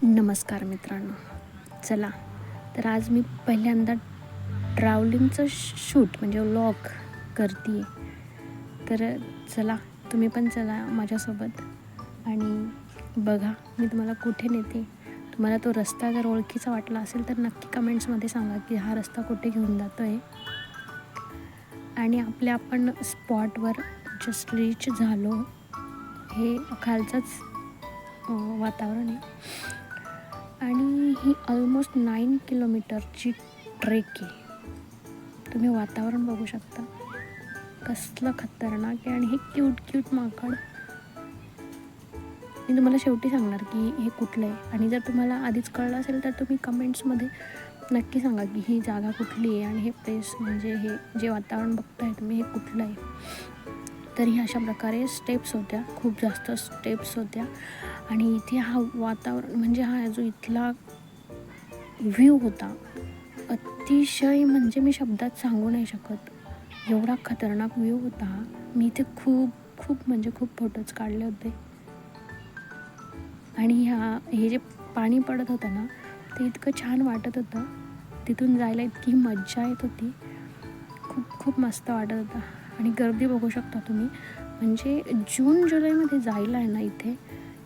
नमस्कार मित्रांनो. चला तर आज मी पहिल्यांदा ट्रॅव्हलिंगचं शूट म्हणजे व्लॉग करते आहे. तर चला तुम्ही पण चला माझ्यासोबत आणि बघा मी तुम्हाला कुठे नेते. तुम्हाला तो रस्ता जर ओळखीचा वाटला असेल तर नक्की कमेंट्समध्ये सांगा की हा रस्ता कुठे घेऊन जातो आहे. आणि आपण स्पॉटवर जस्ट रीच झालो. हे खालचंच वातावरण आहे आणि ही ऑलमोस्ट 9 किलोमीटरची ट्रेक आहे. तुम्ही वातावरण बघू शकता कसलं खतरनाक आहे. आणि हे क्यूट माकड मी तुम्हाला शेवटी सांगणार की हे कुठलं आहे. आणि जर तुम्हाला आधीच कळलं असेल तर तुम्ही कमेंट्समध्ये नक्की सांगा की ही जागा कुठली आहे आणि हे प्लेस म्हणजे हे जे वातावरण बघताय तुम्ही हे कुठलं आहे. तर ही अशा प्रकारे स्टेप्स होत्या, खूप जास्त स्टेप्स होत्या. आणि इथे हा वातावरण म्हणजे हा जो इथला व्ह्यू होता अतिशय म्हणजे मी शब्दात सांगू नाही शकत. एवढा खतरनाक व्ह्यू होता हा. मी इथे खूप म्हणजे खूप फोटोज काढले होते. आणि हे जे पाणी पडत होतं ना ते इतकं छान वाटत होतं. तिथून जायला इतकी मज्जा येत होती. खूप मस्त वाटत होतं. आणि गर्दी बघू शकता तुम्ही. म्हणजे जून जुलैमध्ये जायला आहे ना इथे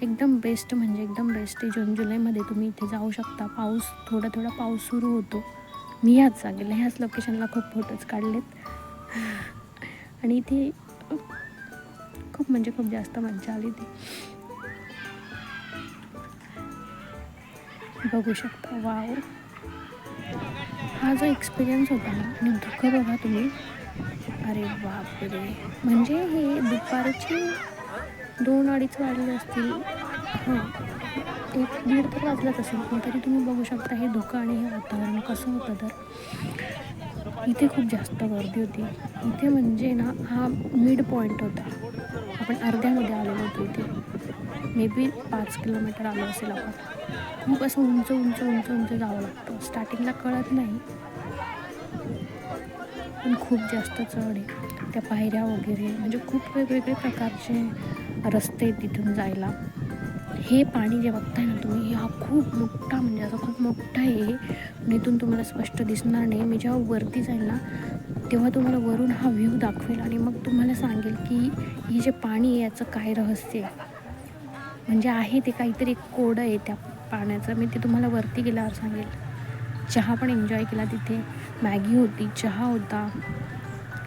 एकदम बेस्ट म्हणजे एकदम बेस्ट आहे. जून जुलैमध्ये तुम्ही इथे जाऊ शकता. थोडा पाऊस सुरू होतो. मी ह्याच जागेला ह्याच लोकेशनला खूप फोटोज काढलेत. आणि इथे खूप म्हणजे खूप जास्त मज्जा आली ती. बघू शकता. वाव, हा जो एक्सपिरियन्स होता ना आणि धुकं बघा तुम्ही. अरे बापरे, म्हणजे हे दुपारचे 2-2:30 वाजले असतील. हां, 1-1:30 तर वाजलाच असेल. पण तरी तुम्ही बघू शकता हे धुकं आणि हे वातावरण कसं होतं. तर इथे खूप जास्त गर्दी होती. इथे म्हणजे ना हा मिड पॉईंट होता. आपण अर्ध्यामध्ये आलेलो होतो इथे. मे बी 5 किलोमीटर आलो असेल आपण. खूप असं उंच जावं लागतं. स्टार्टिंगला कळत नाही पण खूप जास्त चढ आहे. त्या पायऱ्या वगैरे म्हणजे खूप वेगवेगळे प्रकारचे रस्ते आहेत तिथून जायला. हे पाणी जे बघताय ना तुम्ही हा खूप मोठा म्हणजे असं खूप मोठा आहे. पण इथून तुम्हाला स्पष्ट दिसणार नाही. मी जेव्हा वरती जाईल ना तेव्हा तुम्हाला वरून हा व्ह्यू दाखवेल आणि मग तुम्हाला सांगेल की हे जे पाणी आहे याचं काय रहस्य आहे. म्हणजे आहे ते काहीतरी कोड आहे त्या पाण्याचं. मी ते तुम्हाला वरती गेल्यावर सांगेल. चहा पण एन्जॉय केला तिथे. मॅगी होती, चहा होता.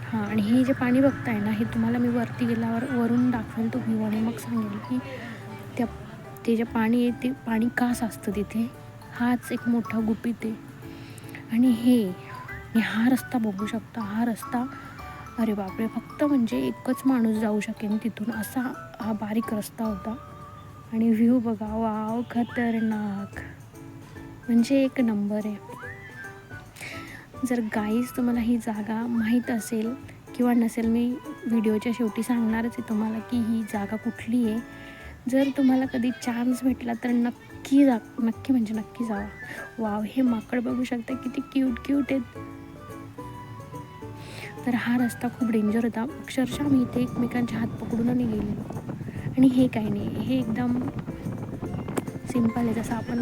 हां, आणि हे जे पाणी बघताय ना हे तुम्हाला मी वरती गेल्यावर वरून दाखवेल तो व्ह्यू आणि मग सांगेल की ते जे पाणी आहे ते पाणी का साचतं तिथे. हाच एक मोठा गुपित आहे. आणि हा रस्ता बघू शकता. हा रस्ता अरे बापरे, फक्त म्हणजे एकच माणूस जाऊ शकेन तिथून असा हा बारीक रस्ता होता. आणि व्ह्यू बघा. वाव, खतरनाक म्हणजे एक नंबर आहे. जर गाईज तुम्हाला ही जागा माहीत असेल किंवा नसेल मी व्हिडिओच्या शेवटी सांगणारच आहे तुम्हाला की ही जागा कुठली आहे. जर तुम्हाला कधी चान्स भेटला तर नक्की म्हणजे नक्की जावा. वाव, हे माकड बघू शकता किती क्यूट आहेत. तर हा रस्ता खूप डेंजर होता. अक्षरशः मी इथे एकमेकांचे हात पकडूनही गेलेलो. आणि हे काही नाही, हे एकदम सिम्पल आहे. जसं आपण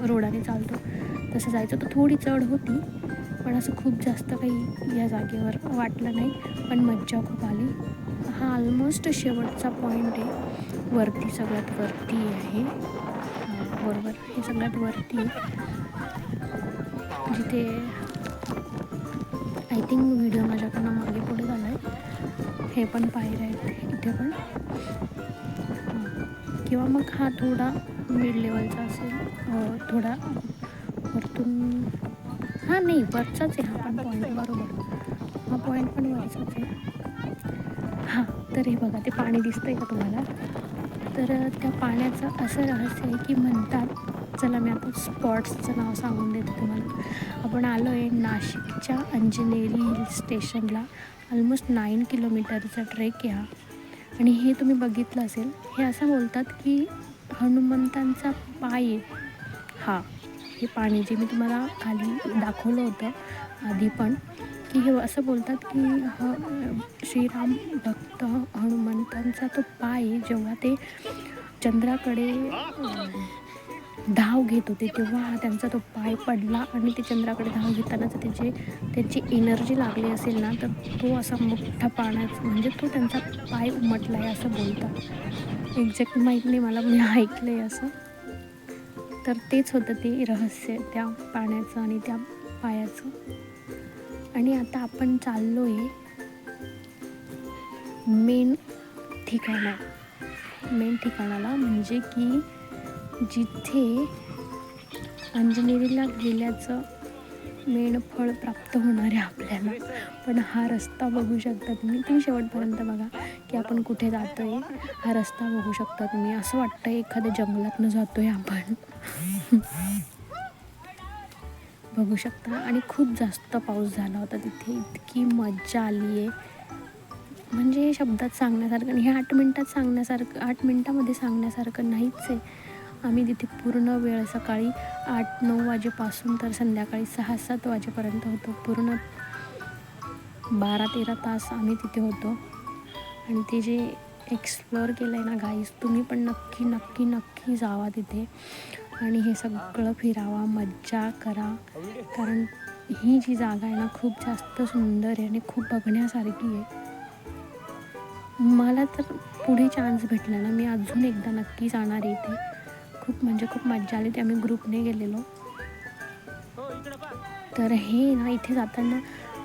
रोडाने चालतो तसं जायचं. तर थोडी चढ होती पण असं खूप जास्त काही या जागेवर वाटलं नाही. पण मज्जा खूप आली. हा ऑलमोस्ट शेवटचा पॉईंट आहे. सगळ्यात वरती आहे. हां बरोबर, हे सगळ्यात वरती आहे जिथे आय थिंक व्हिडिओ माझ्याकडनं मागे पुढे झाला आहे. हे पण पायऱ्या आहेत इथे पण. किंवा मग हा थोडा मिड लेवलचा असेल. थोडा वरतून नाही वरचाच आहे हा पण पॉईंट. बरोबर, हा पॉईंट पण वरचाच आहे. तर हे बघा ते पाणी दिसतंय का तुम्हाला. तर त्या पाण्याचं असं रहस्य आहे की म्हणतात. चला मी आता स्पॉट्सचं नाव सांगून देते तुम्हाला. आपण आलो आहे नाशिकच्या अंजनेरी हिल स्टेशनला. ऑलमोस्ट 9 किलोमीटरचा ट्रेक आहे हा. आणि हे तुम्ही बघितलं असेल, हे असं बोलतात की हनुमंतांचा पाय हा हे पाणी जे मी तुम्हाला खाली दाखवलं होतं आधी पण की हे असं बोलतात की श्रीराम भक्त हनुमंतांचा तो पाय जेव्हा ते चंद्राकडे धाव घेत होते तेव्हा त्यांचा तो पाय पडला आणि ते चंद्राकडे धाव घेतानाच त्याची एनर्जी लागली असेल ना, तर तो असा मोठा पाण्याचा म्हणजे तो त्यांचा पाय उमटला आहे असं बोलतात. एक्झॅक्ट माहीत नाही मला, मी ऐकलं आहे असं. तर तेच होतं ते रहस्य त्या पाण्याचं आणि त्या पायाचं. आणि आता आपण चाललो आहे मेन ठिकाणाला, म्हणजे की जिथे अंजनेरीला गेल्याचं मेन फळ प्राप्त होणार आहे आपल्याला. पण हा रस्ता बघू शकता तुम्ही शेवटपर्यंत बघा की आपण कुठे जातो आहे. हा रस्ता बघू शकता तुम्ही, असं वाटतं एखाद्या जंगलातनं जातो आहे आपण. बघू शकता. आणि खूप जास्त पाऊस झाला होता तिथे, इतकी मज्जा आली आहे म्हणजे शब्दात सांगण्यासारखं. आणि हे 8 मिनटामध्ये सांगण्यासारखं नाहीच आहे. आम्ही तिथे पूर्ण वेळ सकाळी 8-9 वाजेपासून तर संध्याकाळी 6-7 वाजेपर्यंत होतो. पूर्ण 12-13 तास आम्ही तिथे होतो. आणि ते जे एक्सप्लोअर केलं आहे ना गाईज, तुम्ही पण नक्की नक्की नक्की जावा तिथे आणि हे सगळं फिरावा, मज्जा करा. कारण ही जी जागा आहे ना खूप जास्त सुंदर आहे आणि खूप बघण्यासारखी आहे. मला तर पुढे चान्स भेटला ना, मी अजून एकदा नक्की जाणार आहे इथे. खूप म्हणजे खूप मज्जा आली. ते आम्ही ग्रुपने गेलेलो. तर हे ना इथे जाताना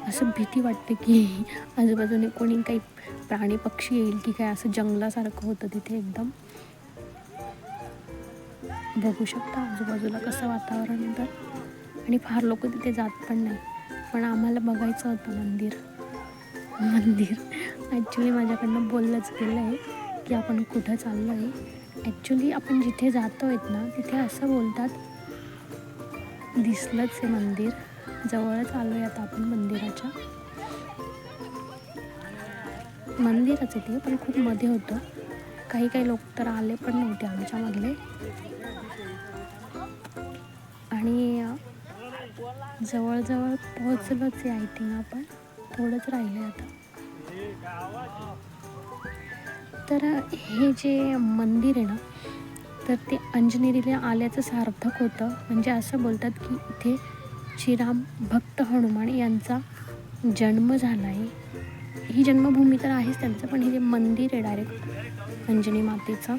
असं भीती वाटते की आजूबाजूने कोणी काही प्राणी पक्षी येईल की काय, असं जंगलासारखं होतं तिथे एकदम. बघू शकता आजूबाजूला कसं वातावरण. तर आणि फार लोक तिथे जात पण नाही, पण आम्हाला बघायचं होतं मंदिर. ॲक्च्युली माझ्याकडनं बोललंच गेलं आहे की आपण कुठं चाललो आहे. ॲक्च्युली आपण जिथे जातो आहेत ना तिथे असं बोलतात, दिसलंच आहे मंदिर, जवळच आलो आहे आता आपण मंदिराच्या. मंदिरच आहे ते, पण खूप मध्ये होतं. काही लोक तर आले पण नव्हते आमच्यामधले. आणि जवळजवळ पोहोचलोच आहे आय थिंक आपण, थोडंच राहिलं आहे आता. तर हे जे मंदिर आहे ना, तर ते अंजनेरीला आल्याचं सार्थक होतं. म्हणजे असं बोलतात की इथे श्रीराम भक्त हनुमान यांचा जन्म झाला आहे. ही जन्मभूमी तर आहेच त्यांचं, पण हे जे मंदिर आहे डायरेक्ट अंजनी मातेचं,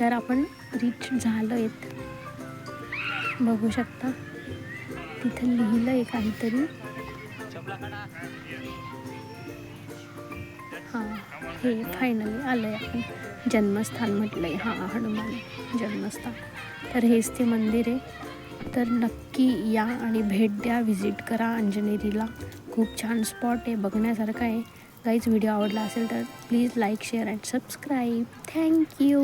तर आपण रीच झालो आहेत. बघू शकता तिथं लिहिलं आहे काहीतरी. हां, हे फायनली आलं आहे आपण. जन्मस्थान म्हटलं आहे, हां हनुमान जन्मस्थान. तर हेच ते मंदिर आहे. तर नक्की या आणि भेट द्या, व्हिजिट करा अंजनेरीला. खूप छान स्पॉट आहे, बघण्यासारखं आहे. गाईज व्हिडिओ आवडला असेल तर please like, share and subscribe. Thank you.